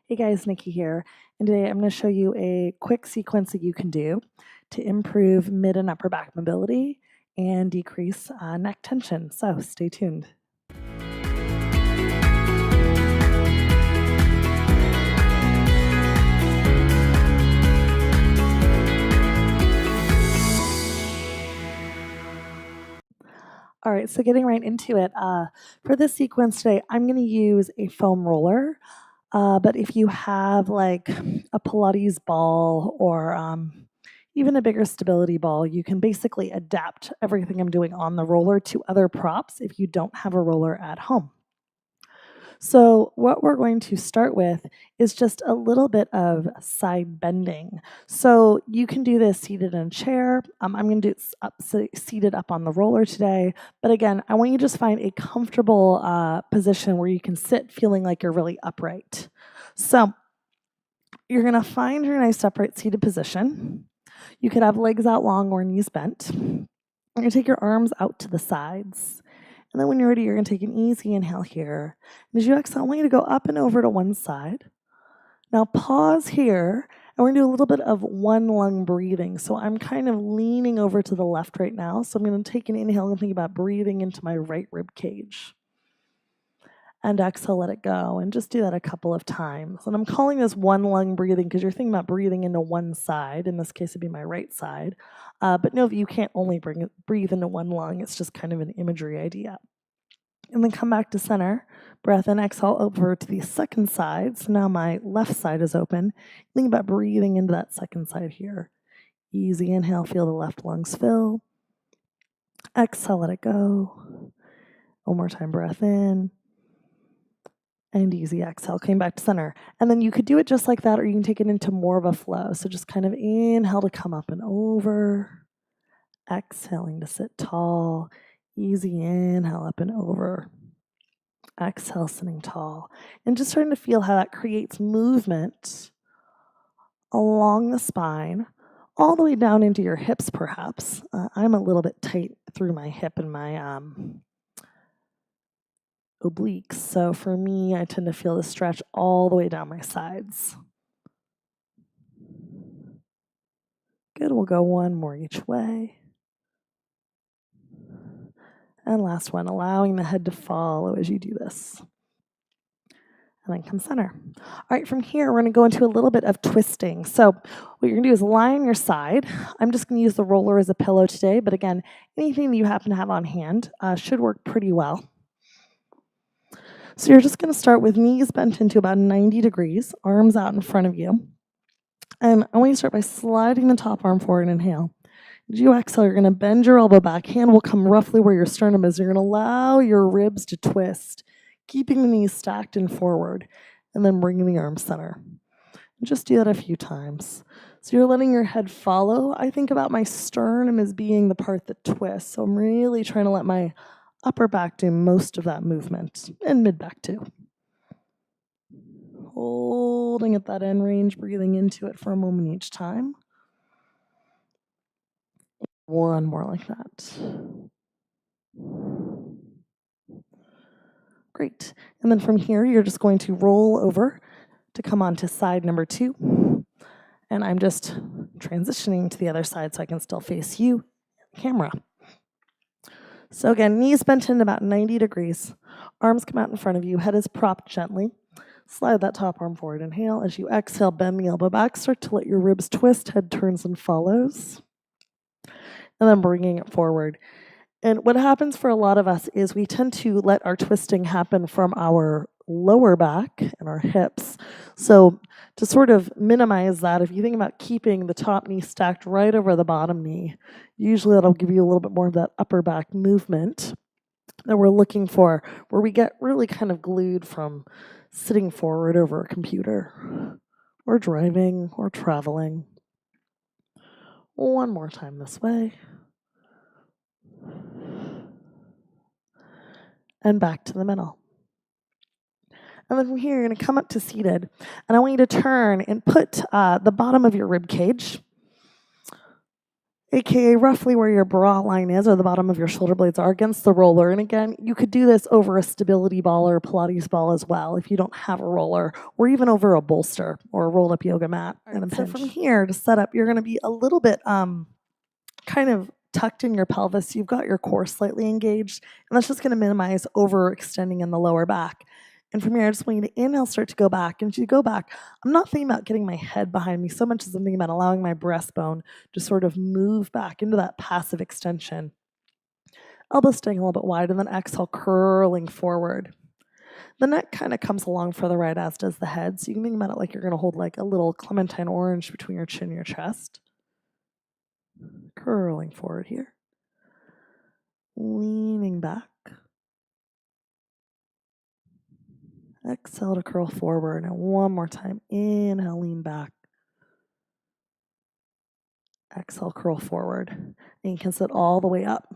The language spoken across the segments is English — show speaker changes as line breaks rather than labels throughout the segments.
Hey guys, Nikki here, and today I'm going to show you a quick sequence that you can do to improve mid and upper back mobility and decrease neck tension. So stay tuned. All right, so getting right into it, for this sequence today, I'm going to use a foam roller. But if you have like a Pilates ball or even a bigger stability ball, you can basically adapt everything I'm doing on the roller to other props if you don't have a roller at home. So what we're going to start with is just a little bit of side bending. So you can do this seated in a chair. I'm going to do it seated up on the roller today. But again, I want you to just find a comfortable position where you can sit feeling like you're really upright. So you're going to find your nice upright seated position. You could have legs out long or knees bent. You're going to take your arms out to the sides. And then when you're ready, you're going to take an easy inhale here. And as you exhale, I want you to go up and over to one side. Now pause here, and we're going to do a little bit of one lung breathing. So I'm kind of leaning over to the left right now. So I'm going to take an inhale and think about breathing into my right rib cage. And exhale, let it go. And just do that a couple of times. And I'm calling this one lung breathing because you're thinking about breathing into one side. In this case, it'd be my right side. But no, you can't only breathe into one lung. It's just kind of an imagery idea. And then come back to center. Breath in, exhale over to the second side. So now my left side is open. Think about breathing into that second side here. Easy inhale, feel the left lungs fill. Exhale, let it go. One more time, breath in. And easy exhale, came back to center. And then you could do it just like that, or you can take it into more of a flow. So just kind of inhale to come up and over. Exhaling to sit tall. Easy inhale up and over. Exhale, sitting tall. And just starting to feel how that creates movement along the spine, all the way down into your hips perhaps. I'm a little bit tight through my hip and my obliques. So for me, I tend to feel the stretch all the way down my sides. Good, we'll go one more each way. And last one, allowing the head to follow as you do this. And then come center. All right, from here, we're going to go into a little bit of twisting. So what you're going to do is lie on your side. I'm just going to use the roller as a pillow today. But again, anything that you happen to have on hand should work pretty well. So you're just going to start with knees bent into about 90 degrees, arms out in front of you. And I want you to start by sliding the top arm forward, inhale. As you exhale, you're going to bend your elbow back. Hand will come roughly where your sternum is. You're going to allow your ribs to twist, keeping the knees stacked and forward, and then bringing the arms center. And just do that a few times. So you're letting your head follow. I think about my sternum as being the part that twists. So I'm really trying to let my upper back do most of that movement, and mid back too. Holding at that end range, breathing into it for a moment each time. One more like that. Great. And then from here, you're just going to roll over to come on to side number 2. And I'm just transitioning to the other side so I can still face you, camera. So again, knees bent in about 90 degrees. Arms come out in front of you. Head is propped gently. Slide that top arm forward. Inhale. As you exhale, bend the elbow back. Start to let your ribs twist. Head turns and follows. And then bringing it forward. And what happens for a lot of us is we tend to let our twisting happen from our lower back and our hips. So to sort of minimize that, if you think about keeping the top knee stacked right over the bottom knee, usually that'll give you a little bit more of that upper back movement that we're looking for, where we get really kind of glued from sitting forward over a computer or driving or traveling. One more time this way. And back to the middle. And then from here, you're going to come up to seated. And I want you to turn and put the bottom of your rib cage aka roughly where your bra line is or the bottom of your shoulder blades are against the roller. And again, you could do this over a stability ball or a Pilates ball as well if you don't have a roller, or even over a bolster or a rolled up yoga mat. And so from here to set up, you're going to be a little bit kind of tucked in your pelvis. You've got your core slightly engaged, and that's just going to minimize overextending in the lower back. And from here, I just want you to inhale, start to go back. And as you go back, I'm not thinking about getting my head behind me so much as I'm thinking about allowing my breastbone to sort of move back into that passive extension. Elbows staying a little bit wide, and then exhale, curling forward. The neck kind of comes along for the right, as does the head. So you can think about it like you're going to hold like a little clementine orange between your chin and your chest. Curling forward here. Leaning back. Exhale to curl forward. And one more time. Inhale, lean back. Exhale, curl forward. And you can sit all the way up.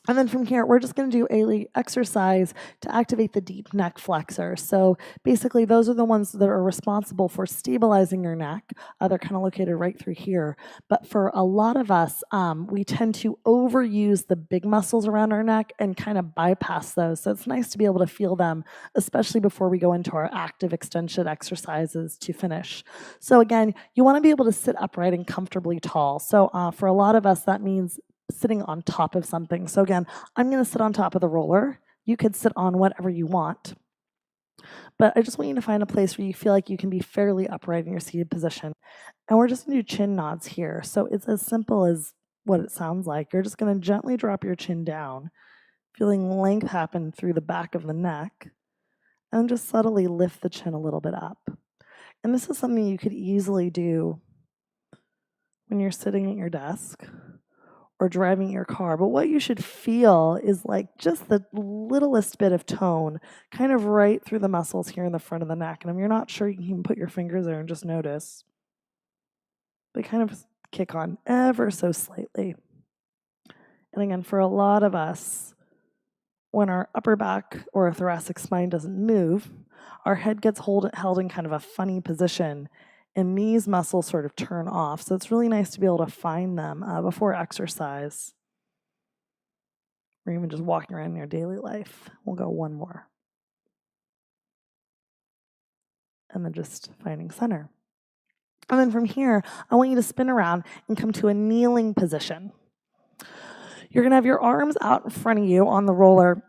And then from here, we're just going to do a exercise to activate the deep neck flexor. So basically, those are the ones that are responsible for stabilizing your neck. They're kind of located right through here. But for a lot of us, we tend to overuse the big muscles around our neck and kind of bypass those. So it's nice to be able to feel them, especially before we go into our active extension exercises to finish. So again, you want to be able to sit upright and comfortably tall. So for a lot of us, that means sitting on top of something. So again, I'm going to sit on top of the roller. You could sit on whatever you want. But I just want you to find a place where you feel like you can be fairly upright in your seated position. And we're just going to do chin nods here. So it's as simple as what it sounds like. You're just going to gently drop your chin down, feeling length happen through the back of the neck, and just subtly lift the chin a little bit up. And this is something you could easily do when you're sitting at your desk or driving your car. But what you should feel is like just the littlest bit of tone kind of right through the muscles here in the front of the neck. And if you're not sure, you can even put your fingers there and just notice. They kind of kick on ever so slightly. And again, for a lot of us, when our upper back or a thoracic spine doesn't move, our head gets held in kind of a funny position, and these muscles sort of turn off. So it's really nice to be able to find them before exercise, or even just walking around in your daily life. We'll go one more. And then just finding center. And then from here, I want you to spin around and come to a kneeling position. You're going to have your arms out in front of you on the roller,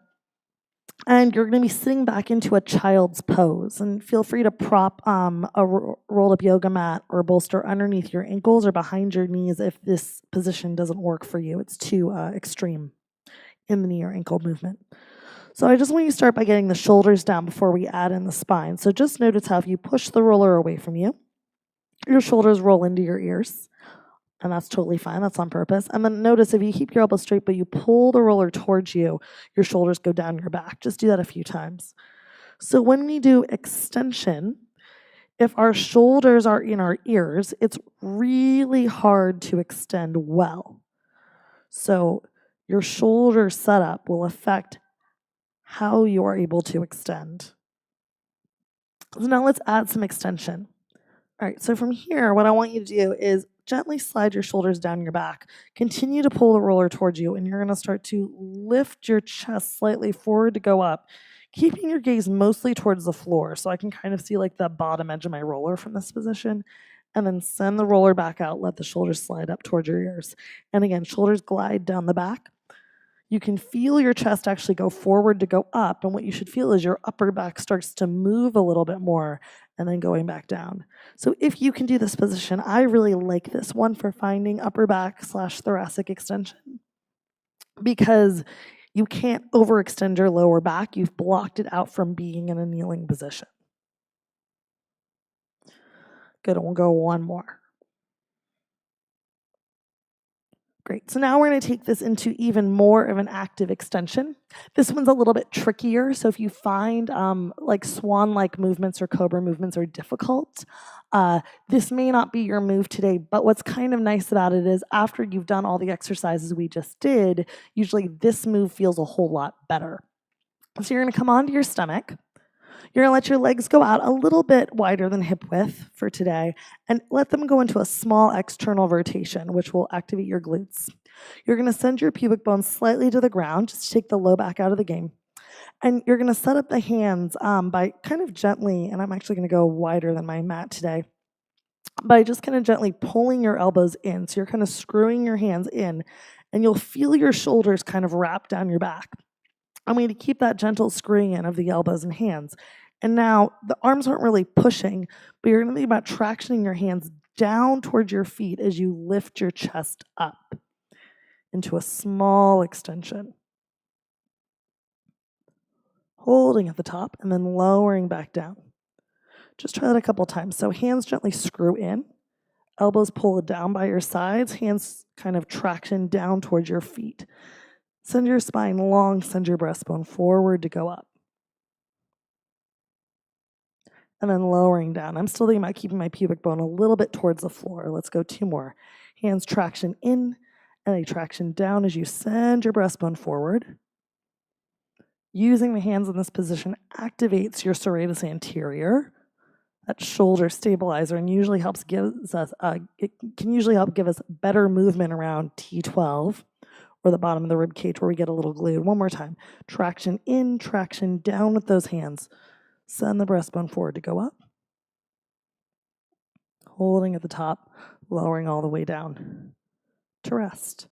and you're going to be sitting back into a child's pose. And feel free to prop a rolled-up yoga mat or a bolster underneath your ankles or behind your knees if this position doesn't work for you. It's too extreme in the knee or ankle movement. So I just want you to start by getting the shoulders down before we add in the spine. So just notice how if you push the roller away from you, your shoulders roll into your ears. And that's totally fine. That's on purpose. And then notice if you keep your elbows straight, but you pull the roller towards you, your shoulders go down your back. Just do that a few times. So when we do extension, if our shoulders are in our ears, it's really hard to extend well. So your shoulder setup will affect how you are able to extend. So now let's add some extension. All right, so from here, what I want you to do is gently slide your shoulders down your back. Continue to pull the roller towards you, and you're going to start to lift your chest slightly forward to go up, keeping your gaze mostly towards the floor. So I can kind of see like the bottom edge of my roller from this position. And then send the roller back out. Let the shoulders slide up towards your ears. And again, shoulders glide down the back. You can feel your chest actually go forward to go up, and what you should feel is your upper back starts to move a little bit more and then going back down. So if you can do this position, I really like this one for finding upper back / thoracic extension, because you can't overextend your lower back. You've blocked it out from being in a kneeling position. Good, and we'll go one more. Great, so now we're going to take this into even more of an active extension. This one's a little bit trickier, so if you find like swan-like movements or cobra movements are difficult, this may not be your move today, but what's kind of nice about it is after you've done all the exercises we just did, usually this move feels a whole lot better. So you're going to come onto your stomach. You're going to let your legs go out a little bit wider than hip width for today and let them go into a small external rotation, which will activate your glutes. You're going to send your pubic bone slightly to the ground, just take the low back out of the game. And you're going to set up the hands by kind of gently, and I'm actually going to go wider than my mat today, by just kind of gently pulling your elbows in. So you're kind of screwing your hands in, and you'll feel your shoulders kind of wrap down your back. I'm going to keep that gentle screwing in of the elbows and hands. And now the arms aren't really pushing, but you're going to think about tractioning your hands down towards your feet as you lift your chest up into a small extension. Holding at the top and then lowering back down. Just try that a couple times. So hands gently screw in, elbows pull down by your sides, hands kind of traction down towards your feet. Send your spine long, send your breastbone forward to go up. And then lowering down. I'm still thinking about keeping my pubic bone a little bit towards the floor. Let's go 2 more. Hands traction in and a traction down as you send your breastbone forward. Using the hands in this position activates your serratus anterior, that shoulder stabilizer, and usually helps it can usually help give us better movement around T12 or the bottom of the rib cage where we get a little glued. One more time. Traction in, traction down with those hands. Send the breastbone forward to go up. Holding at the top, lowering all the way down to rest.